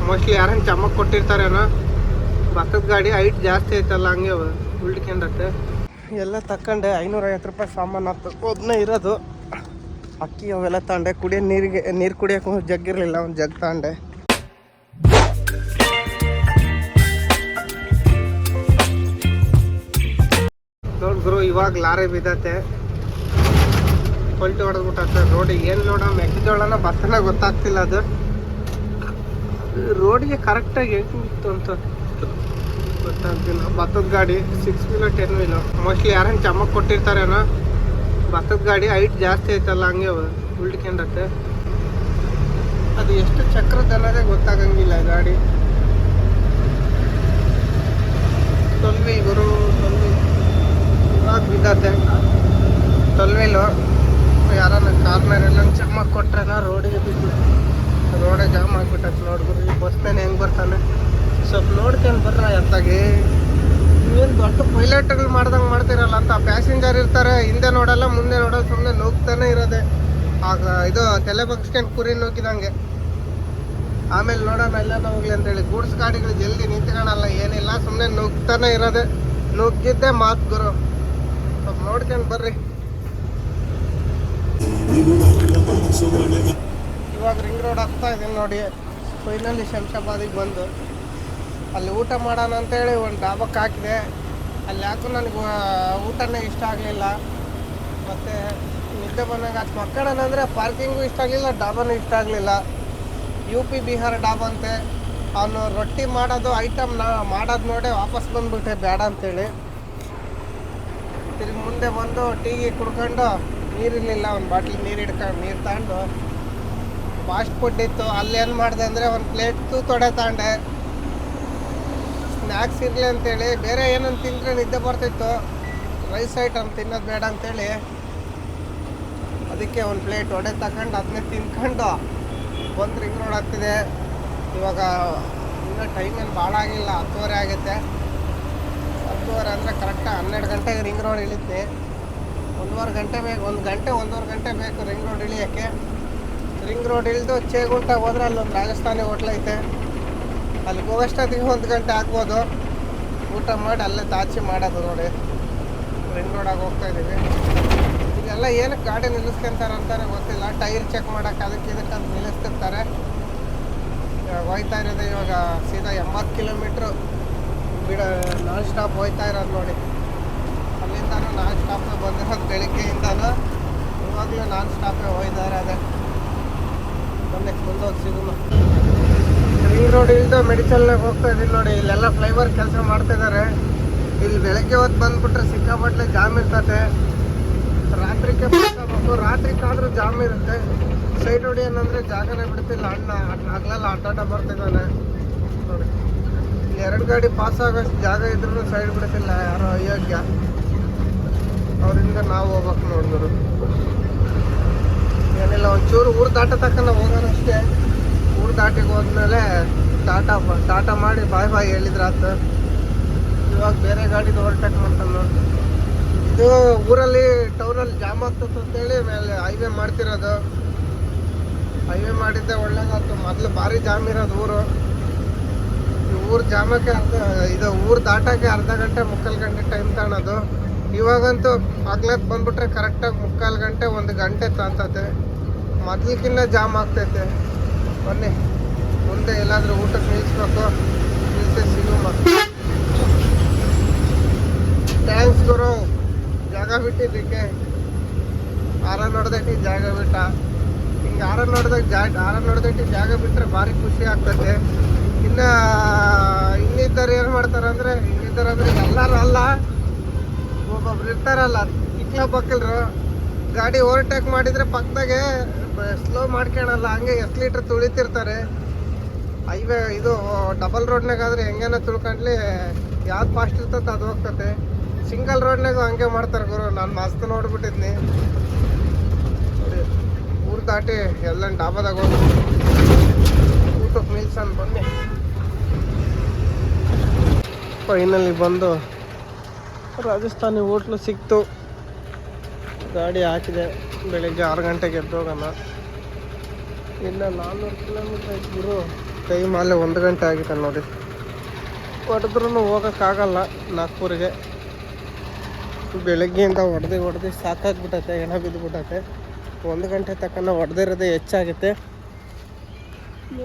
Mostly ಯಾರನ್ನ ಚಮಕ್ ಕೊಟ್ಟಿರ್ತಾರೇನೋ. ಭತ್ತದ ಗಾಡಿ ಹೈಟ್ ಜಾಸ್ತಿ ಐತಲ್ಲ, ಹಂಗೆ ಉಲ್ಟ್ಕೊಂಡತ್ತೆ. ಎಲ್ಲ ತಕ್ಕಂಡೆ 550 ರೂಪಾಯಿ ಸಾಮಾನು ಆಯ್ತು. ಒಬ್ಬನೇ ಇರೋದು. ಅಕ್ಕಿ ಅವೆಲ್ಲ ತಗೊಂಡೆ. ನೀರು ಕುಡಿಯೋಕೆ ಜಗ್ ಇರಲಿಲ್ಲ, ಒಂದು ಜಗ್ ತಗೊಂಡೆ. ನೋಡ್ರು ಇವಾಗ ಲಾರಿ ಬಿದ್ದತೆ, ಪಲ್ಟಿ ಹೊಡೆದ್ಬಿಟ್ಟೆ ರೋಡಿಗೆ. ಏನು ನೋಡ, ಮೆಕ್ಕೆಜೋಳನ ಭತ್ತನ ಗೊತ್ತಾಗ್ತಿಲ್ಲ. ಅದು ರೋಡಿಗೆ ಕರೆಕ್ಟಾಗಿ ಹೆಂಗೆ ಬಿತ್ತು ಅಂತ ಗೊತ್ತಾಗ್ತಿಲ್ಲ. ಭತ್ತದ ಗಾಡಿ 6 ವೀಲು 10 ವೀಲು, ಮೋಸ್ಟ್ಲಿ ಯಾರನ್ನ ಚಮಕ್ ಕೊಟ್ಟಿರ್ತಾರೇನೋ. ಭತ್ತದ ಗಾಡಿ ಹೈಟ್ ಜಾಸ್ತಿ ಐತಲ್ಲ, ಹಂಗೆ ಉಲ್ಟ್ಕೊಂಡತ್ತೆ. ಅದು ಎಷ್ಟು ಚಕ್ರದ ಅನ್ನೋದೇ ಗೊತ್ತಾಗಂಗಿಲ್ಲ ಗಾಡಿ. 12 ವೀಲ್ ಗುರು, 12 ವೀಲ್ ಇವಾಗ ಬಿದ್ದತ್ತೆ. 12 ವೀಲು ಯಾರನ್ನ ಕಾರ್ನರೆಲ್ಲ ಚಮಕ್ ಕೊಟ್ರೇನೋ ರೋಡಿಗೆ ಬಿದ್ದು ರೋಡೇ ಜಾಮ್ ಆಗಿಬಿಟ್ಟೈತೆ. ನೋಡ್ಬಿಡ್ರಿ ಈ ಬಸ್ನೇನು ಹೆಂಗೆ ಬರ್ತಾನೆ, ಸ್ವಲ್ಪ ನೋಡ್ಕೊಂಡು ಬರ್ರ. ಎತ್ತಾಗಿ ಏನು ದೊಡ್ಡ ಪೈಲಟ್ಗಳು ಮಾಡ್ದಂಗೆ ಮಾಡ್ತಿರಲ್ಲ ಅಂತ. ಪ್ಯಾಸೆಂಜರ್ ಇರ್ತಾರೆ, ಹಿಂದೆ ನೋಡಲ್ಲ ಮುಂದೆ ನೋಡಲ್ಲ, ಸುಮ್ಮನೆ ನುಗ್ತಾನೆ ಇರೋದೆ. ಆಗ ಇದು ತಲೆ ಬಗ್ಸ್ಕೊಂಡು ಕುರಿ ನುಗ್ಗಿದಂಗೆ. ಆಮೇಲೆ ನೋಡೋಣ ಎಲ್ಲನೂ ಹೋಗ್ಲಿ ಅಂತೇಳಿ ಗೂಡ್ಸ್ ಗಾಡಿಗಳು ಜಲ್ದಿ ನಿಂತ್ಕೊಳಲ್ಲ, ಏನಿಲ್ಲ, ಸುಮ್ಮನೆ ನುಗ್ತಾನೆ ಇರೋದೆ. ನುಗ್ಗಿದ್ದೆ ಮಾತು ಗುರು. ಸ್ವಲ್ಪ ನೋಡ್ಕೊಂಡು ಬರ್ರಿ. ಇವಾಗ ರಿಂಗ್ ರೋಡ್ ಆಗ್ತಾ ಇದೆ ನೋಡಿ. ಫೈನಲಿ ಶಂಷಾಬಾದಿಗೆ ಬಂದು ಅಲ್ಲಿ ಊಟ ಮಾಡೋಣ ಅಂತೇಳಿ ಒಂದು ಡಾಬಕ್ಕೆ ಹಾಕಿದೆ. ಅಲ್ಲಿ ಯಾಕೂ ನನಗೆ ಊಟನೇ ಇಷ್ಟ ಆಗಲಿಲ್ಲ. ಮತ್ತು ನಿದ್ದೆ ಬಂದಾಗ ಅದು ಮಕ್ಕಳನ್ನ ಅಂದರೆ ಪಾರ್ಕಿಂಗು ಇಷ್ಟ ಆಗಲಿಲ್ಲ, ಡಾಬಾನೂ ಇಷ್ಟ ಆಗಲಿಲ್ಲ. UP ಬಿಹಾರ್ ಡಾಬಾ ಅಂತೆ. ಅವನು ರೊಟ್ಟಿ ಮಾಡೋದು ಐಟಮ್ ಮಾಡೋದು ನೋಡಿ ವಾಪಸ್ ಬಂದುಬಿಟ್ಟೆ ಬೇಡ ಅಂತೇಳಿ. ತಿರುಗಿ ಮುಂದೆ ಬಂದು ಟೀಗೆ ಕುಡ್ಕೊಂಡು, ನೀರಿರಲಿಲ್ಲ, ಒಂದು ಬಾಟ್ಲಿ ನೀರು ಹಿಡ್ಕೊಂಡು ನೀರು ತಗೊಂಡು ಫಾಸ್ಟ್ ಫುಡ್ ಇತ್ತು. ಅಲ್ಲಿ ಏನು ಮಾಡಿದೆ ಅಂದರೆ ಒಂದು ಪ್ಲೇಟ್ ತೊಡೆ ತಗೊಂಡೆ. ಸ್ನ್ಯಾಕ್ಸ್ ಇರಲಿ ಅಂತೇಳಿ, ಬೇರೆ ಏನನ್ನು ತಿಂದರೆ ನಿದ್ದೆ ಬರ್ತಿತ್ತು, ರೈಸ್ ಐಟಮ್ ತಿನ್ನೋದು ಬೇಡ ಅಂತೇಳಿ ಅದಕ್ಕೆ ಒಂದು ಪ್ಲೇಟ್ ವಡೆ ತಗೊಂಡು ಅದನ್ನೇ ತಿನ್ಕೊಂಡು ಬಂದು ರಿಂಗ್ ರೋಡ್ ಆಗ್ತಿದೆ. ಇವಾಗ ಇನ್ನೂ ಟೈಮ್ ಏನು ಭಾಳ ಆಗಿಲ್ಲ, 10:30 ಆಗುತ್ತೆ. 10:30 ಅಂದರೆ ಕರೆಕ್ಟಾಗಿ 12 ಗಂಟೆಗೆ ರಿಂಗ್ ರೋಡ್ ಇಳಿತೀನಿ. 1.5 ಗಂಟೆ ಬೇಕು, 1 ಗಂಟೆ 1.5 ಗಂಟೆ ಬೇಕು ರಿಂಗ್ ರೋಡ್ ಇಳಿಯೋಕ್ಕೆ. ರಿಂಗ್ ರೋಡ್ ಇಳಿದು ಚೇಗುಂಟಾಗ ಹೋದ್ರೆ ಅಲ್ಲೊಂದು ರಾಜಸ್ಥಾನಿ ಹೋಟ್ಲ್ ಐತೆ, ಅಲ್ಲಿಗೆ ಹೋಗೋಷ್ಟೊತ್ತಿಗೆ 1 ಗಂಟೆ ಆಗ್ಬೋದು. ಊಟ ಮಾಡಿ ಅಲ್ಲೇ ತಾಚಿ ಮಾಡೋದು ನೋಡಿ. ರಿಂಗ್ ರೋಡಾಗಿ ಹೋಗ್ತಾ ಇದ್ದೀವಿ. ಇದೆಲ್ಲ ಏನಕ್ಕೆ ಗಾಡಿ ನಿಲ್ಲಿಸ್ಕೊಂತಾರೆ ಅಂತಾರೆ ಗೊತ್ತಿಲ್ಲ. ಟೈರ್ ಚೆಕ್ ಮಾಡೋಕೆ ಅದಕ್ಕೆ ಇದಕ್ಕಂತ ನಿಲ್ಲಿಸ್ತಿರ್ತಾರೆ. ಹೋಯ್ತಾ ಇರೋದು ಇವಾಗ ಸೀದಾ 80 ಕಿಲೋಮೀಟ್ರು ನಾನ್ ಸ್ಟಾಪ್ ಹೋಯ್ತಾ ಇರೋದು ನೋಡಿ. ಅಲ್ಲಿಂದನೂ ನಾನ್ ಸ್ಟಾಪೇ ಬಂದಿರೋದು, ಬೆಳಿಗ್ಗೆಯಿಂದನೂ ಇವಾಗಲೂ ನಾನ್ ಸ್ಟಾಪೇ ಹೋಯ್ತಾರೆ. ಅದೇ ಮೊನ್ನೆ ಮುಂದೋಗಿ ಸಿಗೋಣ. ರಿಂಗ್ ರೋಡ್ ಇಳಿದು ಮೆಡಿಕಲ್ನಾಗ ಹೋಗ್ತಾ ಇದ್ದೀವಿ ನೋಡಿ. ಇಲ್ಲೆಲ್ಲ ಫ್ಲೈಓವರ್ ಕೆಲಸ ಮಾಡ್ತಿದ್ದಾರೆ. ಇಲ್ಲಿ ಬೆಳಗ್ಗೆ ಹೊತ್ತು ಬಂದುಬಿಟ್ರೆ ಸಿಕ್ಕಾಪಟ್ಟೆ ಜಾಮ್ ಇರ್ತದೆ. ರಾತ್ರಿಗೆ ಬರ್ಕೋಬೇಕು, ರಾತ್ರಿಗಾದ್ರೂ ಜಾಮ್ ಇರುತ್ತೆ. ಸೈಡ್ ಹೊಡಿಯೋಣಂದ್ರೆ ಜಾಗನೇ ಬಿಡ್ತಿಲ್ಲ. ಹಗಲೆಲ್ಲ ಅಡ್ಡಾಡ ಬರ್ತಿದ್ದಾನೆ ನೋಡಿ. 2 ಗಾಡಿ ಪಾಸ್ ಆಗೋಷ್ಟು ಜಾಗ ಇದ್ರೂ ಸೈಡ್ ಬಿಡ್ತಿಲ್ಲ ಯಾರೋ ಅಯೋಗ್ಯ. ಅವರಿಂದ ನಾವು ಹೋಗ್ಬೇಕು ನೋಡಿದ್ರು. ಏನಿಲ್ಲ, ಒಂಚೂರು ಊರು ದಾಟ ತಕ್ಕ ಹೋಗೋಣ ಅಷ್ಟೇ. ಊರು ದಾಟಿಗೆ ಹೋದ್ಮೇಲೆ ಟಾಟಾ ಮಾಡಿ ಬಾಯ್ ಬಾಯ್ ಹೇಳಿದ್ರಾತು. ಇವಾಗ ಬೇರೆ ಗಾಡಿದು ಓವರ್ಟೇಕ್ ಮಾಡ್ತಾನೆ ನೋಡಿ. ಇದು ಊರಲ್ಲಿ ಟೌನಲ್ಲಿ ಜಾಮ್ ಆಗ್ತದೆ ಅಂತೇಳಿ ಮೇಲೆ ಹೈವೇ ಮಾಡ್ತಿರೋದು. ಹೈವೇ ಮಾಡಿದ್ದೆ ಒಳ್ಳೇದಾಯ್ತು. ಮೊದಲು ಭಾರಿ ಜಾಮ್ ಇರೋದು ಊರು. ಊರು ಜಾಮಕ್ಕೆ ಊರು ದಾಟಕ್ಕೆ ಅರ್ಧ ಗಂಟೆ 3/4 ಗಂಟೆ ಟೈಮ್ ತಗೊಳೋದು. ಇವಾಗಂತೂ ಹಗ್ಲತ್ತು ಬಂದ್ಬಿಟ್ರೆ ಕರೆಕ್ಟಾಗಿ 3/4 ಗಂಟೆ 1 ಗಂಟೆ ತಾಂತತೆ. ಮೊದಲಿಗಿನ್ನ ಜಾಮ್ ಆಗ್ತೈತೆ. ಬನ್ನಿ ಮುಂದೆ ಎಲ್ಲಾದರೂ ಊಟಕ್ಕೆ ನಿಲ್ಲಿಸ್ಬೇಕು, ನಿಲ್ಲಿಸಿ ಸಿಗುಮ. ಥ್ಯಾಂಕ್ಸ್ ಗುರು, ಜಾಗ ಬಿಟ್ಟಿದ್ದಕ್ಕೆ. ಆರ ನೋಡ್ದೈತಿ ಜಾಗ ಬಿಟ್ಟ. ಹಿಂಗೆ ಆರ ನೋಡ್ದೈತಿ ಜಾಗ ಬಿಟ್ಟರೆ ಭಾರಿ ಖುಷಿ ಆಗ್ತದೆ. ಇನ್ನಿದ್ದಾರೆ ಏನು ಮಾಡ್ತಾರೆ ಅಂದರೆ, ಎಲ್ಲರೂ ಅಲ್ಲ, ಒಬ್ಬೊಬ್ರು ಇರ್ತಾರಲ್ಲ ಇಕ್ಲ ಬಕ್ಕಲ್ರು. ಗಾಡಿ ಓವರ್ಟೇಕ್ ಮಾಡಿದರೆ ಪಕ್ಕದಾಗೆ ಸ್ಲೋ ಮಾಡ್ಕೊಳಲ್ಲ, ಹಂಗೆ ಎಕ್ಸ್ಲೀಟ್ರ್ ತುಳಿತಿರ್ತಾರೆ. ಹೈವೇ ಇದು ಡಬಲ್ ರೋಡ್ನಾಗಾದ್ರೆ ಹೆಂಗೇನೋ ತುಳ್ಕೊಂಡ್ಲಿ ಯಾವ್ದು ಫಾಸ್ಟ್ ಇರ್ತದೆ ಅದು ಹೋಗ್ತದೆ. ಸಿಂಗಲ್ ರೋಡ್ನಾಗೂ ಹಂಗೆ ಮಾಡ್ತಾರೆ ಗುರು. ನಾನು ಮಸ್ತ್ ನೋಡ್ಬಿಟ್ಟಿದ್ನಿ. ಊರು ದಾಟಿ ಎಲ್ಲ ಡಾಬಾದಾಗ ಹೋಗಿ ಊಟಕ್ಕೆ ನಿಲ್ಸನ್ ಬನ್ನಿ. ಫೈನಲಿ ಬಂದು ರಾಜಸ್ಥಾನಿ ಹೋಟ್ಲು ಸಿಕ್ತು. ಗಾಡಿ ಹಾಕಿದೆ. ಬೆಳಿಗ್ಗೆ 6 ಗಂಟೆಗೆ ಎದ್ದೋಗೋಣ. ಇನ್ನು 400 ಕಿಲೋಮೀಟ್ರ್ ಐತೆ ಗುರು. ಟೈಮ್ ಅಲ್ಲೇ 1 ಗಂಟೆ ಆಗಿದೆ ನೋಡಿ. ಹೊಡೆದ್ರೂ ಹೋಗೋಕ್ಕಾಗಲ್ಲ ನಾಗ್ಪುರಿಗೆ. ಬೆಳಗ್ಗೆಯಿಂದ ಹೊಡೆದು ಸಾಕಾಗ್ಬಿಟ್ಟೈತೆ, ಎಣ ಬಿದ್ದುಬಿಟ್ಟೈತೆ. 1 ಗಂಟೆ ತನಕ ಹೊಡೆದಿರೋದೇ ಹೆಚ್ಚಾಗುತ್ತೆ.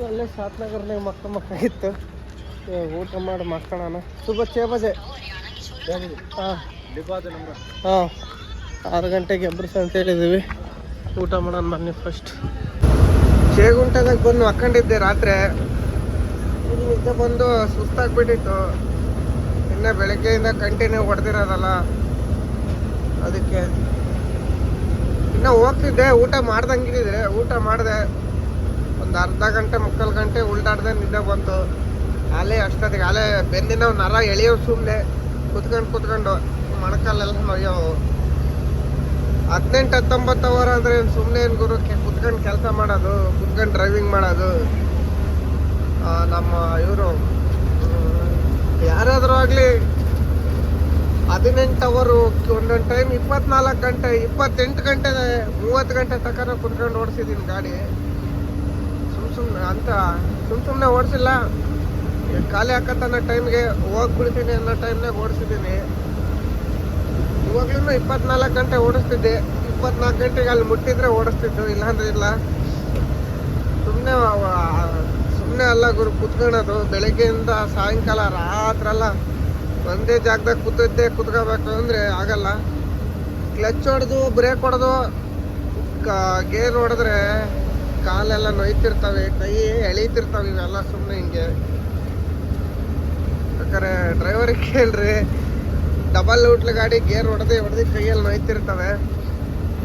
ಅಲ್ಲೇ ಶಾತ್ನಗರ್ನಾಗ ಮಕ್ಕ ಇತ್ತು. ಊಟ ಮಾಡಿ ಮಕ್ಕಳಣ ಸುಬಹ 6 ಬಜೆ. ಹಾಂ 6 ಗಂಟೆಗೆ ಎಬ್ರಿಸ ಅಂತ ಹೇಳಿದ್ದೀವಿ. ಊಟ ಮಾಡೋಣ ಬನ್ನಿ. ಫಸ್ಟ್ ಶೇಗುಂಟದಾಗ ಬಂದು ಮಕ್ಕೊಂಡಿದ್ದೆ ರಾತ್ರಿ. ಇಲ್ಲಿ ನಿದ್ದೆ ಬಂದು ಸುಸ್ತಾಗ್ಬಿಟ್ಟಿತ್ತು. ಇನ್ನು ಬೆಳಗ್ಗೆಯಿಂದ ಕಂಟಿನ್ಯೂ ಹೊಡೆದಿರೋದಲ್ಲ, ಅದಕ್ಕೆ ಇನ್ನೂ ಹೋಗ್ತಿದ್ದೆ. ಊಟ ಮಾಡ್ದಂಗಿದ್ರೆ ಊಟ ಮಾಡಿದೆ. ಒಂದು ಅರ್ಧ ಗಂಟೆ 3/4 ಗಂಟೆ ಉಲ್ಟಾಡ್ದೆ ನಿದ್ದೆ ಬಂತು. ಅಲ್ಲೇ ಅಷ್ಟೊತ್ತಿಗೆ ಅಲ್ಲೇ ಬೆಂದಿನ ನರ ಎಳೆಯೋ ಸುಮ್ಮನೆ ಕುತ್ಕೊಂಡು ಮೊಣಕಾಲೆಲ್ಲ ನೋಯ್ಯವು. 18-19 ಅವರ್ ಅಂದರೆ ಸುಮ್ಮನೆ ಏನು ಗುರು, ಕುತ್ಕೊಂಡು ಕೆಲಸ ಮಾಡೋದು, ಕುತ್ಕೊಂಡು ಡ್ರೈವಿಂಗ್ ಮಾಡೋದು. ನಮ್ಮ ಇವರು ಯಾರಾದರೂ ಆಗಲಿ 18 ಅವರು, ಒಂದೊಂದು ಟೈಮ್ 24 ಗಂಟೆ 28 ಗಂಟೆ 30 ಗಂಟೆ ತನಕ ಕುತ್ಕೊಂಡು ಓಡಿಸಿದ್ದೀನಿ ಗಾಡಿ. ಸುಮ್ಮನೆ ಓಡಿಸಿಲ್ಲ. ಖಾಲಿ ಹಾಕತ್ತನ್ನೋ ಟೈಮ್ಗೆ ಹೋಗ್ಬಿಡ್ತೀನಿ ಅನ್ನೋ ಟೈಮ್ನಾಗ ಓಡಿಸಿದ್ದೀನಿ. ಇವಾಗ್ಲೂ 24 ಗಂಟೆ ಓಡಿಸ್ತಿದ್ದೆ. 24 ಗಂಟೆಗೆ ಅಲ್ಲಿ ಮುಟ್ಟಿದ್ರೆ ಓಡಿಸ್ತಿದ್ದು, ಇಲ್ಲಾಂದ್ರೆ ಇಲ್ಲ. ಸುಮ್ಮನೆ ಅಲ್ಲ ಗುರು ಕುತ್ಕೊಳ್ಳೋದು. ಬೆಳಗ್ಗೆಯಿಂದ ಸಾಯಂಕಾಲ ರಾತ್ರೆಲ್ಲ ಒಂದೇ ಜಾಗದಾಗ ಕುತ್ಕೋಬೇಕು ಅಂದರೆ ಆಗಲ್ಲ. ಕ್ಲಚ್ ಹೊಡೆದು ಬ್ರೇಕ್ ಹೊಡೆದು ಗೇರ್ ಹೊಡೆದ್ರೆ ಕಾಲೆಲ್ಲ ನೋಯ್ತಿರ್ತವೆ, ಕೈ ಎಳೀತಿರ್ತವೆ. ಇವೆಲ್ಲ ಸುಮ್ಮನೆ ಹಿಂಗೆ. ಬೇಕಾದ್ರೆ ಡ್ರೈವರಿಗೆ ಕೇಳ್ರಿ, ಡಬಲ್ ಔಟ್ಲ ಗಾಡಿ ಗೇರ್ ಹೊಡೆದು ಕೈಯಲ್ಲಿ ನೋಯ್ತಿರ್ತವೆ.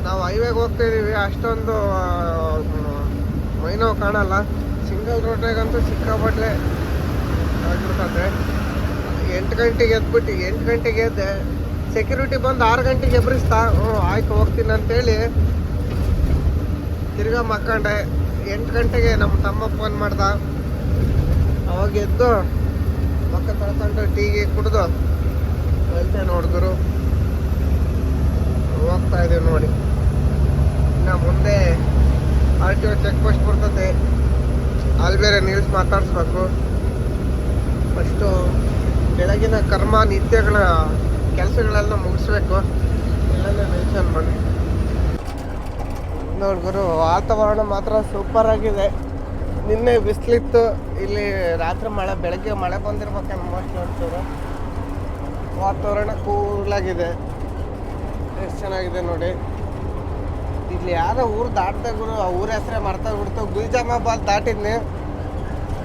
ನಾವು ಹೈವೇಗೆ ಹೋಗ್ತಾಯಿದ್ದೀವಿ, ಅಷ್ಟೊಂದು ಮೈನೋವು ಕಾಣಲ್ಲ. ಸಿಂಗಲ್ ರೋಡ್ನಾಗಂತೂ ಸಿಕ್ಕಾಪಟ್ಟೆ ಆಗಿರ್ತದೆ. 8 ಗಂಟೆಗೆ ಎದ್ಬಿಟ್ಟು 8 ಗಂಟೆಗೆ ಎದ್ದೆ. ಸೆಕ್ಯೂರಿಟಿ ಬಂದು 6 ಗಂಟೆಗೆ ಎಬ್ರಿಸ್ತಾ. ಆಯ್ತು ಹೋಗ್ತೀನಿ ಅಂತೇಳಿ ತಿರ್ಗಾ ಮಕ್ಕೊಂಡೆ. 8 ಗಂಟೆಗೆ ನಮ್ಮ ತಮ್ಮ ಫೋನ್ ಮಾಡ್ದ. ಅವಾಗ ಎದ್ದು ಮಕ್ಕ ತೊಳ್ಕೊಂಡು ಟೀಗೆ ಕುಡ್ದು ಹೇಳ್ತೆ ನೋಡಿದ್ರು ಹೋಗ್ತಾ ಇದ್ದೀವಿ ನೋಡಿ. ಇನ್ನು ಮುಂದೆ RTO ಚೆಕ್ ಪೋಸ್ಟ್ ಬರ್ತದೆ, ಅಲ್ಲಿ ಬೇರೆ ನಿಲ್ಸಿ ಮಾತಾಡಿಸ್ಬೇಕು. ಫಸ್ಟು ಬೆಳಗಿನ ಕರ್ಮ ನಿತ್ಯಗಳ ಕೆಲಸಗಳೆಲ್ಲ ಮುಗಿಸ್ಬೇಕು. ಎಲ್ಲೆಲ್ಲ ಮೆನ್ಷನ್ ಮಾಡಿ ನೋಡ್ಗುರು. ವಾತಾವರಣ ಮಾತ್ರ ಸೂಪರ್ ಆಗಿದೆ. ನಿನ್ನೆ ಬಿಸಿಲಿತ್ತು, ಇಲ್ಲಿ ರಾತ್ರಿ ಮಳೆ, ಬೆಳಗ್ಗೆ ಮಳೆ ಬಂದಿರ್ಬೇಕಂತ ಮೋಸ್ಟ್ಲಿ ಒಂಚೂರು. ವಾತಾವರಣ ಕೂಲಾಗಿದೆ, ಎಷ್ಟು ಚೆನ್ನಾಗಿದೆ ನೋಡಿ. ಇಲ್ಲಿ ಯಾರೋ ಊರು ದಾಟ್ದಾಗುರು, ಆ ಊರ ಹೆಸರೇ ಮರ್ತೋಗ್ಬಿಡ್ತು. ಗುಲ್ಜಾಮಾಬಾದ್ ದಾಟಿದ್ನಿ,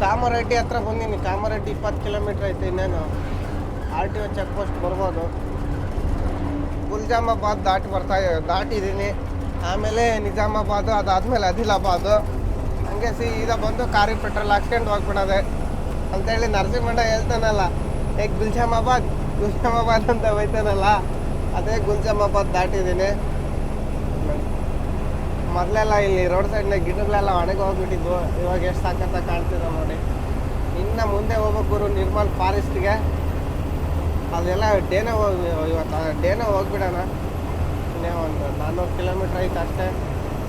ಕಾಮರೆಡ್ಡಿ ಹತ್ರ ಬಂದೀನಿ. ಕಾಮರೆಡ್ಡಿ 20 ಕಿಲೋಮೀಟ್ರ್ ಐತೆ. ಇನ್ನೇನು RTO ಚೆಕ್ ಪೋಸ್ಟ್ ಬರ್ಬೋದು. ಗುಲ್ಜಾಮಾಬಾದ್ ದಾಟಿದ್ದೀನಿ. ಆಮೇಲೆ ನಿಜಾಮಾಬಾದು, ಅದಾದಮೇಲೆ ಆದಿಲಾಬಾದು. ಹಂಗೆ ಸೀದಾ ಬಂದು ಕಾರಿಗೆ ಪೆಟ್ರೋಲ್ ಹಾಕ್ಸ್ಕೊಂಡು ಹೋಗ್ಬಿಡೋದೆ ಅಂತೇಳಿ ನರಸಿಂಹಣ್ಣ ಹೇಳ್ತಾನಲ್ಲ, ಗುಲ್ಜಾಮಾಬಾದ್ ಅಂತ ಹೋಯ್ತಾನಲ್ಲ, ಅದೇ ಗುಲ್ಜಾಮಾಬಾದ್ ದಾಟಿದ್ದೀನಿ. ಮೊದಲೆಲ್ಲ ಇಲ್ಲಿ ರೋಡ್ ಸೈಡ್ನಾಗ ಗಿಡಗಳೆಲ್ಲ ಒಣಗಿ ಹೋಗ್ಬಿಟ್ಟಿದ್ವು. ಇವಾಗ ಎಷ್ಟು ಸಾಕಂತ ಕಾಣ್ತಿದ್ದ ನೋಡಿ. ಇನ್ನು ಮುಂದೆ ಹೋಗ್ಬೇಕು ನಿರ್ಮಲ್ ಫಾರೆಸ್ಟ್ಗೆ. ಅದೆಲ್ಲ ಡೇನೇ ಹೋಗ್ಬಿಡೋಣ. ಇನ್ನೇ ಒಂದು 400 ಕಿಲೋಮೀಟ್ರ್ ಐತೆ ಅಷ್ಟೇ.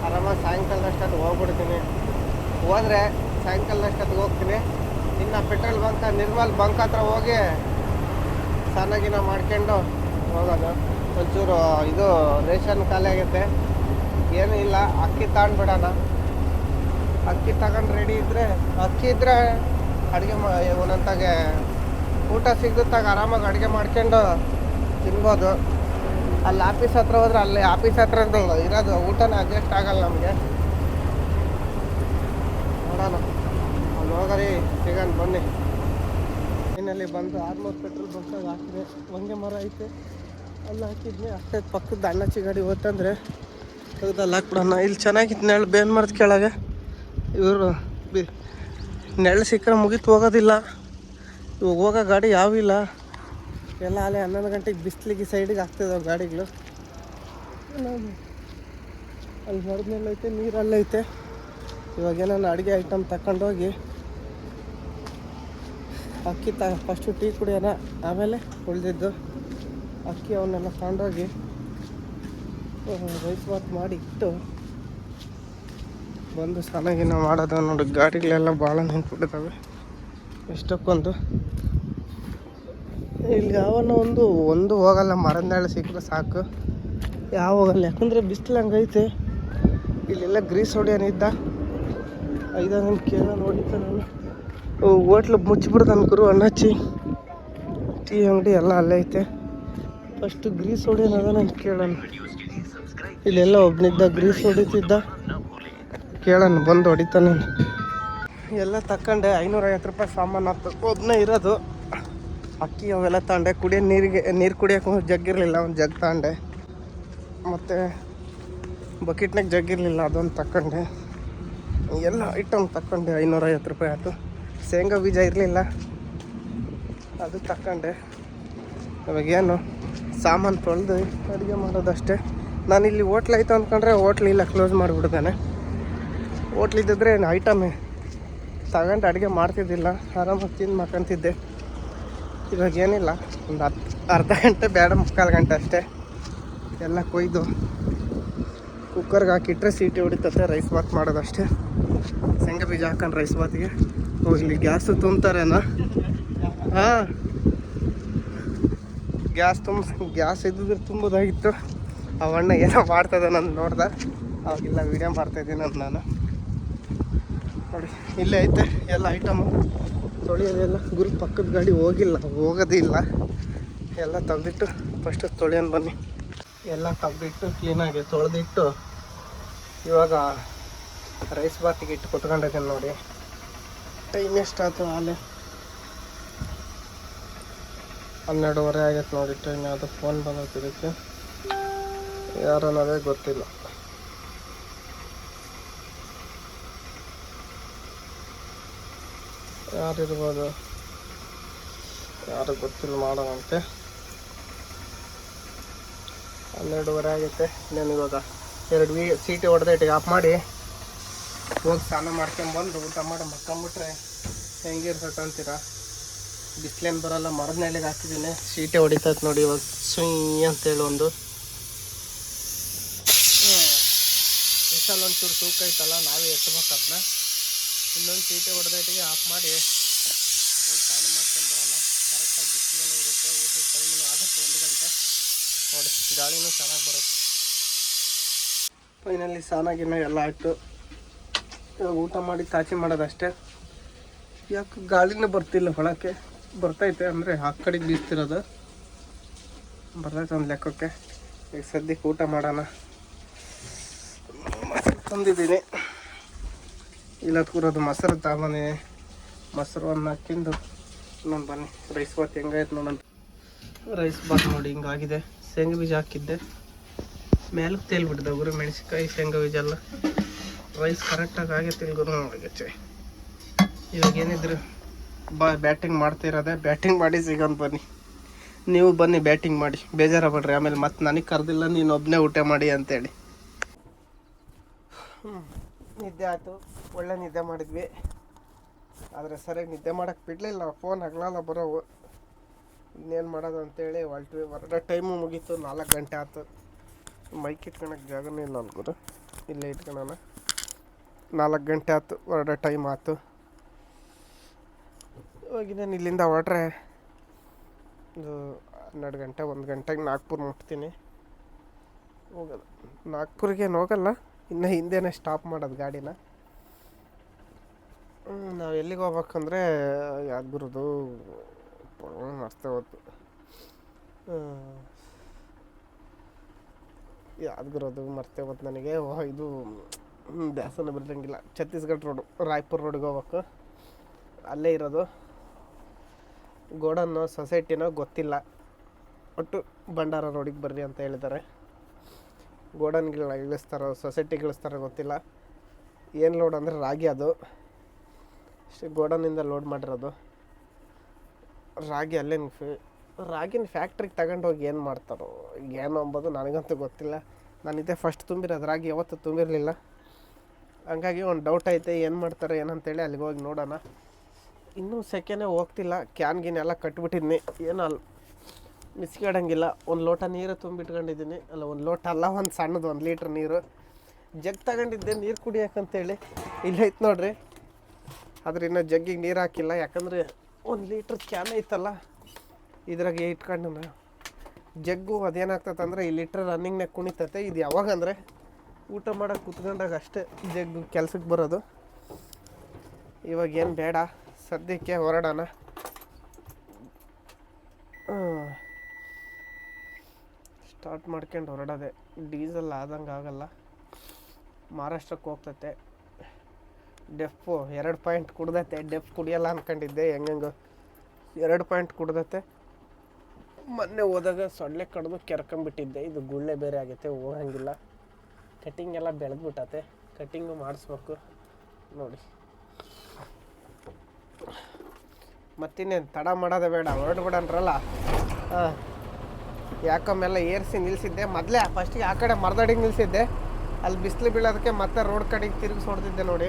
ಆರಾಮಾಗಿ ಸಾಯಂಕಾಲದಷ್ಟೊತ್ತು ಹೋಗ್ಬಿಡ್ತೀನಿ. ಹೋದರೆ ಸಾಯಂಕಾಲದಷ್ಟೊತ್ತಿಗೆ ಹೋಗ್ತೀನಿ. ಇನ್ನು ಪೆಟ್ರೋಲ್ ಬಂಕ್, ನಿರ್ಮಲ್ ಬಂಕ್ ಹತ್ರ ಹೋಗಿ ಸ್ನಾನ ಮಾಡ್ಕೊಂಡು ಹೋಗೋದು. ಒಂಚೂರು ಇದು ರೇಷನ್ ಖಾಲಿ ಆಗುತ್ತೆ. ಏನೂ ಇಲ್ಲ, ಅಕ್ಕಿ ತಗೊಂಡ್ಬಿಡೋಣ. ಅಕ್ಕಿ ತಗೊಂಡು ರೆಡಿ ಇದ್ದರೆ, ಅಕ್ಕಿ ಇದ್ದರೆ ಅಡುಗೆ ಒಂದೊಂದಾಗೆ ಊಟ ಸಿಗುತ್ತಾಗ ಆರಾಮಾಗಿ ಅಡುಗೆ ಮಾಡ್ಕೊಂಡು ತಿನ್ಬೋದು. ಅಲ್ಲಿ ಆಫೀಸ್ ಹತ್ರ ಹೋದ್ರೆ ಅಲ್ಲಿ ಆಫೀಸ್ ಹತ್ರ ಇರೋದು ಊಟನ ಅಡ್ಜಸ್ಟ್ ಆಗಲ್ಲ ನಮಗೆ. ನೋಡೋಣ, ಅಲ್ಲಿ ಹೋಗರಿ ಸಿಗೋಣ ಬನ್ನಿ. ಇನ್ನಲ್ಲಿ ಬಂದು 600 ಪೆಟ್ರೋಲ್ ಬಂದಾಗ ಹಾಕಿದೆ. ಹೊಂಗೆ ಮರ ಐತೆ, ಅಲ್ಲಿ ಹಾಕಿದ್ನಿ. ಅಷ್ಟೇ ಪಕ್ಕದ ಅಣ್ಣಚ್ಚಿ ಗಾಡಿ ಹೋತಂದರೆ ತೆಗ್ದಲ್ಲಿ ಹಾಕ್ಬಿಡೋಣ. ಇಲ್ಲಿ ಚೆನ್ನಾಗಿತ್ತು ನೆರಳು, ಬೇನ್ ಮರದ ಕೆಳಗೆ. ಇವರು ನೆರಳು ಸಿಕ್ಕರೆ ಮುಗಿತು, ಹೋಗೋದಿಲ್ಲ. ಇವಾಗ ಹೋಗೋ ಗಾಡಿ ಯಾವಿಲ್ಲ, ಎಲ್ಲ ಅಲ್ಲೇ 11 ಗಂಟೆಗೆ ಬಿಸಿಲಿಗೆ ಸೈಡಿಗೆ ಆಗ್ತಿದ್ದಾವೆ ಗಾಡಿಗಳು. ಅಲ್ಲಿ ಮರದ ಮೇಲೆ ಐತೆ, ನೀರಲ್ಲೈತೆ. ಇವಾಗೇನಾನು ಅಡುಗೆ ಐಟಮ್ ತಗೊಂಡೋಗಿ ಅಕ್ಕಿ ಫಸ್ಟು ಟೀ ಕುಡಿಯೋಣ, ಆಮೇಲೆ ಉಳಿದಿದ್ದು ಅಕ್ಕಿ ಅವನ್ನೆಲ್ಲ ತಗೊಂಡೋಗಿ ರೈಸ್ ಬಾತ್ ಮಾಡಿ ಇಟ್ಟು ಬಂದು ಸ್ನಾನ ಮಾಡೋದು ನೋಡಿ. ಗಾಡಿಗಳೆಲ್ಲ ಭಾಳ ನಿಂತ್ಬಿಟ್ಟಿದ್ದಾವೆ ಎಷ್ಟಕ್ಕೊಂದು. ಇಲ್ಲಿ ಯಾವನ್ನ ಒಂದು ಹೋಗಲ್ಲ, ಮರದ ನೆರಳು ಸಿಕ್ಕರೆ ಸಾಕು, ಯಾವ ಹೋಗಲ್ಲ. ಯಾಕಂದರೆ ಬಿಸಿಲು ಹಂಗೈತೆ. ಇಲ್ಲೆಲ್ಲ ಗ್ರೀಸ್ ಹೊಡಿಯೋನಿದ್ದ 5 ನಿಮಿಷ ಕೇಳ ನೋಡಿದ್ದೆ ನಾನು. ಹೋಟ್ಲು ಮುಚ್ಚಿಬಿಡ್ದು ಅನ್ಕರು, ಅಣ್ಣಚ್ಚಿ ಟೀ ಅಂಗಡಿ ಎಲ್ಲ ಅಲ್ಲೇ ಐತೆ. ಫಸ್ಟು ಗ್ರೀಸ್ ಹೊಡಿಯೋನದ ನಾನು ಕೇಳೋಣ. ಇಲ್ಲೆಲ್ಲ ಒಬ್ಬನಿದ್ದ ಗ್ರೀಸ್ ಹೊಡಿತಿದ್ದ, ಕೇಳೋಣ ಬಂದು ಹೊಡಿತಾನೆ. ಎಲ್ಲ ತಗೊಂಡೆ 550 ರೂಪಾಯಿ ಸಾಮಾನು ಆಯ್ತು. ಒಬ್ಬನೇ ಇರೋದು. ಅಕ್ಕಿ ಅವೆಲ್ಲ ತಗೊಂಡೆ. ನೀರು ಕುಡಿಯೋಕೆ ಜಗ್ಗಿರಲಿಲ್ಲ, ಒಂದು ಜಗ್ ತಗೊಂಡೆ. ಮತ್ತು ಬಕೆಟ್ನಾಗ ಜಗ್ಗಿರಲಿಲ್ಲ, ಅದೊಂದು ತಗೊಂಡೆ. ಎಲ್ಲ ಐಟಮ್ ತಗೊಂಡೆ. 550 ರೂಪಾಯಿ ಆಯಿತು. ಶೇಂಗಾ ಬೀಜ ಇರಲಿಲ್ಲ, ಅದು ತಗೊಂಡೆ. ಇವಾಗೇನು ಸಾಮಾನು ತೊಳೆದು ಅಡುಗೆ ಮಾಡೋದಷ್ಟೇ. ನಾನಿಲ್ಲಿ ಹೋಟ್ಲ್ ಆಯಿತು ಅಂದ್ಕೊಂಡ್ರೆ ಹೋಟ್ಲಿಲ್ಲ, ಕ್ಲೋಸ್ ಮಾಡಿಬಿಡ್ತಾನೆ. ಹೋಟ್ಲಿದ್ದಿದ್ರೆ ಐಟಮ್ ತಗೊಂಡು ಅಡುಗೆ ಮಾಡ್ತಿದ್ದಿಲ್ಲ, ಆರಾಮಾಗಿ ತಿಂದು ಮಾಡ್ಕೊತಿದ್ದೆ. ಇವಾಗ ಏನಿಲ್ಲ, ಒಂದು ಅರ್ಧ ಗಂಟೆ ಬೇಡ, 3/4 ಗಂಟೆ ಅಷ್ಟೇ. ಎಲ್ಲ ಕೊಯ್ದು ಕುಕ್ಕರ್ಗೆ ಹಾಕಿಟ್ರೆ ಸೀಟಿ ಹೊಡಿತತೆ. ರೈಸ್ ಬಾತ್ ಮಾಡೋದಷ್ಟೇ. ಶೇಂಗಾ ಬೀಜ ಹಾಕೊಂಡು ರೈಸ್ ಬಾತಿಗೆ ಹೋಗ್ಲಿ. ಗ್ಯಾಸು ತುಂಬ್ತಾರೇನೋ? ಹಾಂ, ಗ್ಯಾಸ್ ಇದ್ದಿದ್ರೆ ತುಂಬೋದಾಗಿತ್ತು. ಅವಣ್ಣ ಏನೋ ಮಾಡ್ತದೆ ನಾನು ನೋಡ್ದೆ, ಅವಾಗೆಲ್ಲ ವೀಡಿಯೋ ಮಾಡ್ತಾಯಿದ್ದೀನಿ ಅಂತ ನಾನು. ನೋಡಿ ಇಲ್ಲೇ ಐತೆ ಎಲ್ಲ ಐಟಮು. ತೊಳೆಯೋದೆಲ್ಲ ಗುರು ಪಕ್ಕದ ಗಾಡಿ ಹೋಗೋದಿಲ್ಲ. ಎಲ್ಲ ತೆಗ್ದಿಟ್ಟು ಫಸ್ಟು ತೊಳೆಯೋಣ ಬನ್ನಿ. ಎಲ್ಲ ತೆಗ್ದಿಟ್ಟು ಕ್ಲೀನಾಗಿ ತೊಳೆದಿಟ್ಟು ಇವಾಗ ರೈಸ್ ಬಾತಿಗೆ ಇಟ್ಟು ಕೊಟ್ಕೊಂಡಿದ್ದೀನಿ ನೋಡಿ. ಟೈಮ್ ಎಷ್ಟಾಯ್ತು? ಅಲ್ಲೇ 12:30 ಆಗೈತೆ ನೋಡಿ ಟೈಮ್. ಯಾವುದೋ ಫೋನ್ ಬಂದೈತೆ, ಇದಕ್ಕೆ ಯಾರನ್ನೋದೇ ಗೊತ್ತಿಲ್ಲ. ಯಾರಿರ್ಬೋದು, ಯಾರು ಗೊತ್ತಿಲ್ಲ, ಮಾಡೋಣಂತೆ. 12:30 ಆಗೈತೆ. ಇನ್ನೇನು ಇವಾಗ 2 ಸೀಟಿ ಹೊಡೆದೈಟಿಗೆ ಆಫ್ ಮಾಡಿ ಹೋಗಿ ಸ್ನಾನ ಮಾಡ್ಕೊಂಬಂದು ಊಟ ಮಾಡಿ ಮಕ್ಕೊಂಬಿಟ್ರೆ ಹೆಂಗಿರ್ತೈತೆ ಅಂತೀರ? ಬಿಸಿಲೇನು ಬರೋಲ್ಲ, ಮರದ ನೆಲೆಗೆ ಹಾಕಿದ್ದೀನಿ. ಸೀಟೆ ಹೊಡಿತೈತೆ ನೋಡಿ ಇವಾಗ ಸುಯ್ ಅಂತೇಳಿ. ಒಂದು ಒಂಚೂರು ತೂಕ ಐತಲ್ಲ, ನಾವೇ ಎತ್ತಬೇಕು ಅದನ್ನ. ಇನ್ನೊಂದು ಸೀಟೆ ಹೊಡೆದೈಟಿಗೆ ಆಫ್ ಮಾಡಿ ಹೋಗಿ ಸ್ನಾನ ಮಾಡ್ಕೊಂಬರೋಣ. ಕರೆಕ್ಟಾಗಿ ಬಿಸಿಲೇನೂ ಇರುತ್ತೆ, ಊಟದ ಟೈಮೂ ಆಗುತ್ತೆ 1 ಗಂಟೆ. ನೋಡಿ ಗಾಳಿನೂ ಚೆನ್ನಾಗಿ ಬರುತ್ತೆ. ಫೈನಲ್ಲಿ ಸ್ನಾನಾಗಿನ ಎಲ್ಲ ಆಯಿತು. ಇವಾಗ ಊಟ ಮಾಡಿ ತಾಚಿ ಮಾಡೋದಷ್ಟೇ. ಯಾಕೆ ಗಾಳಿನೂ ಬರ್ತಿಲ್ಲ, ಹೊಳಕ್ಕೆ ಬರ್ತೈತೆ ಅಂದರೆ ಆ ಕಡೆಗೆ ಬೀಸ್ತಿರೋದು ಬರ್ತೈತೆ ಒಂದು ಲೆಕ್ಕಕ್ಕೆ. ಈಗ ಸದ್ಯಕ್ಕೆ ಊಟ ಮಾಡೋಣ. ಮೊಸರು ತಂದಿದ್ದೀನಿ, ಇಲ್ಲ ಕೂರೋದು ಮೊಸರು ತಗೊಂಡಿದ್ದೀನಿ. ಮೊಸರು ಒಂದು ಹಾಕಿಂದು ನಾನು ಬನ್ನಿ. ರೈಸ್ ಬಾತ್ ಹೆಂಗಾಯ್ತು ನೋಡೋಣ. ರೈಸ್ ಬಾತ್ ನೋಡಿ ಹಿಂಗಾಗಿದೆ. ಶೇಂಗಾ ಬೀಜ ಹಾಕಿದ್ದೆ, ಮೇಲಕ್ಕೆ ತೇಲ್ಬಿಟ್ಟಿದೆ ಗುರು. ಮೆಣಸಿನ್ಕಾಯಿ ಶೇಂಗಾ ಬೀಜ ಎಲ್ಲ. ರೈಸ್ ಕರೆಕ್ಟಾಗಿ ಆಗೈತಿಲ್ಲ ಗುರು ನೋಡಿಗೆ. ಇವಾಗ ಏನಿದ್ರು ಬ್ಯಾಟಿಂಗ್ ಮಾಡ್ತಿರೋದೆ. ಬ್ಯಾಟಿಂಗ್ ಮಾಡಿ ಸಿಗೋದು ಬನ್ನಿ. ನೀವು ಬನ್ನಿ ಬ್ಯಾಟಿಂಗ್ ಮಾಡಿ, ಬೇಜಾರಾಗ್ಬೇಡ್ರಿ. ಆಮೇಲೆ ಮತ್ತೆ ನನಗೆ ಕರೆದಿಲ್ಲ, ನೀನು ಒಬ್ಬನೇ ಊಟ ಮಾಡಿ ಅಂತೇಳಿ. ನಿದ್ದೆ ಆಯಿತು, ಒಳ್ಳೆ ನಿದ್ದೆ ಮಾಡಿದ್ವಿ. ಆದರೆ ಸರಿಯಾಗಿ ನಿದ್ದೆ ಮಾಡೋಕ್ಕೆ ಬಿಡಲಿಲ್ಲ, ಫೋನ್ ಹಗಲೆಲ್ಲ ಬರೋವು. ಇನ್ನೇನು ಮಾಡೋದು ಅಂತೇಳಿ ಹೊರಟೆ. ಟೈಮು ಮುಗೀತು, 4 ಗಂಟೆ ಆಯ್ತು. ಮೈಕ್ ಇಟ್ಕೊಳಕ್ಕೆ ಜಾಗನೂ ಇಲ್ಲ ಅನ್ಕೋರು, ಇಲ್ಲೇ ಇಟ್ಕೊಳ್ಳೋಣ. 4 ಗಂಟೆ ಆಯ್ತು, ಹೊರಡೋ ಟೈಮ್ ಆಯ್ತು. ಇವಾಗಿನೇನು ಇಲ್ಲಿಂದ ಹೊರಟ್ರೆ 12 ಗಂಟೆ 1 ಗಂಟೆಗೆ ನಾಗ್ಪುರ ಮುಟ್ತೀನಿ. ಹೋಗೋದು ನಾಗ್ಪುರ್ಗೇನು ಹೋಗಲ್ಲ, ಇನ್ನು ಹಿಂದೆನೇ ಸ್ಟಾಪ್ ಮಾಡೋದು ಗಾಡಿನ. ನಾವು ಎಲ್ಲಿಗೆ ಹೋಗ್ಬೇಕಂದ್ರೆ ಯಾದಗಿರಿದು ಮರ್ತೆ ಹೋಯ್ತು. ಯಾದಗಿರೋದು ಮರ್ತೆ ಹೋಯ್ತು ನನಗೆ. ಇದು ದಾಸನ ಬರಂಗಿಲ್ಲ. ಛತ್ತೀಸ್ಗಢ ರೋಡು, ರಾಯ್ಪುರ ರೋಡಿಗೆ ಹೋಗ್ಬೇಕು. ಅಲ್ಲೇ ಇರೋದು. ಗೋಡನ್ನು ಸೊಸೈಟಿನೋ ಗೊತ್ತಿಲ್ಲ, ಒಟ್ಟು ಭಂಡಾರ ರೋಡಿಗೆ ಬರ್ರಿ ಅಂತ ಹೇಳಿದ್ದಾರೆ. ಗೋಡನ್ಗಳನ್ನ ಇಳಿಸ್ತಾರೋ ಸೊಸೈಟಿಗೆ ಇಳಿಸ್ತಾರೋ ಗೊತ್ತಿಲ್ಲ. ಏನು ಲೋಡ್ ಅಂದರೆ ರಾಗಿ, ಅದು ಅಷ್ಟೇ. ಗೋಡನಿಂದ ಲೋಡ್ ಮಾಡಿರೋದು ರಾಗಿ. ಅಲ್ಲೇನು ರಾಗಿನ ಫ್ಯಾಕ್ಟ್ರಿಗೆ ತಗೊಂಡೋಗಿ ಏನು ಮಾಡ್ತಾರೋ ಏನು ಅಂಬೋದು ನನಗಂತೂ ಗೊತ್ತಿಲ್ಲ. ನಾನಿದೆ ಫಸ್ಟ್ ತುಂಬಿರೋದು ರಾಗಿ, ಯಾವತ್ತೂ ತುಂಬಿರಲಿಲ್ಲ. ಹಂಗಾಗಿ ಒಂದು ಡೌಟ್ ಐತೆ, ಏನು ಮಾಡ್ತಾರೆ ಏನಂತೇಳಿ ಅಲ್ಲಿಗೆ ಹೋಗಿ ನೋಡೋಣ. ಇನ್ನೂ ಸೆಕೆನೇ ಹೋಗ್ತಿಲ್ಲ. ಕ್ಯಾನ್ಗಿನೆಲ್ಲ ಕಟ್ಬಿಟ್ಟಿದ್ದೀನಿ, ಏನೂ ಅಲ್ಲಿ ಮಿಸ್ಕಿಡಂಗಿಲ್ಲ. 1 ಲೋಟ ನೀರು ತುಂಬಿಟ್ಕೊಂಡಿದ್ದೀನಿ. ಅಲ್ಲ 1 ಲೋಟ ಅಲ್ಲ, ಒಂದು ಸಣ್ಣದು 1 ಲೀಟ್ರ್ ನೀರು ಜಗ್ ತಗೊಂಡಿದ್ದೆ ನೀರು ಕುಡಿಯೋಕ್ಕಂತೇಳಿ. ಇಲ್ಲೈತೆ ನೋಡ್ರಿ. ಆದ್ರೆ ಇನ್ನೂ ಜಗ್ಗಿಗೆ ನೀರು ಹಾಕಿಲ್ಲ, ಯಾಕಂದರೆ 1 ಲೀಟ್ರ್ ಕ್ಯಾನ್ ಐತಲ್ಲ ಇದ್ರಾಗೆ ಇಟ್ಕೊಂಡು ಜಗ್ಗು ಅದೇನಾಗ್ತದೆ ಅಂದರೆ ಈ ಲೀಟ್ರ್ ರನ್ನಿಂಗ್ನಾಗ ಕುಣಿತತೆ. ಇದು ಯಾವಾಗಂದರೆ ಊಟ ಮಾಡೋಕೆ ಕುತ್ಕೊಂಡಾಗ ಅಷ್ಟೇ ಜಗ್ಗು ಕೆಲ್ಸಕ್ಕೆ ಬರೋದು. ಇವಾಗೇನು ಬೇಡ, ಸದ್ಯಕ್ಕೆ ಹೊರಡೋಣ. ಸ್ಟಾರ್ಟ್ ಮಾಡ್ಕೊಂಡು ಹೊರಡೋದೆ. ಡೀಸೆಲ್ ಆದಂಗೆ ಆಗಲ್ಲ, ಮಹಾರಾಷ್ಟ್ರಕ್ಕೆ ಹೋಗ್ತತೆ. ಡೆಫು 2 ಪಾಯಿಂಟ್ ಕುಡ್ದೈತೆ. ಡೆಫ್ ಕುಡಿಯಲ್ಲ ಅಂದ್ಕೊಂಡಿದ್ದೆ, ಹೆಂಗಂಗೆ 2 ಪಾಯಿಂಟ್ ಕುಡ್ದೈತೆ. ಮೊನ್ನೆ ಹೋದಾಗ ಸೊಳ್ಳೆ ಕಡ್ದು ಕೆರ್ಕೊಂಬಿಟ್ಟಿದ್ದೆ. ಇದು ಗುಳ್ಳೆ ಬೇರೆ ಆಗೈತೆ, ಹೋಗಂಗಿಲ್ಲ. ಕಟ್ಟಿಂಗ್ ಎಲ್ಲ ಬೆಳೆದ್ಬಿಟ್ಟತೆ, ಕಟ್ಟಿಂಗು ಮಾಡಿಸ್ಬೇಕು ನೋಡಿ. ಮತ್ತಿನ್ನೇನು ತಡ ಮಾಡೋದೇ ಬೇಡ, ಹೊರಡ್ಬಿಡನ್ರಲ್ಲ. ಹಾಂ, ಯಾಕೊಮ್ಮೆಲ್ಲ ಏರಿಸಿ ನಿಲ್ಲಿಸಿದ್ದೆ. ಮೊದಲೇ ಫಸ್ಟಿಗೆ ಆ ಕಡೆ ಮರದಡಿಗೆ ನಿಲ್ಲಿಸಿದ್ದೆ, ಅಲ್ಲಿ ಬಿಸಿಲು ಬೀಳೋದಕ್ಕೆ ಮತ್ತೆ ರೋಡ್ ಕಡೆಗೆ ತಿರುಗಿಸಿ ಹೊಡೆದಿದ್ದೆ ನೋಡಿ.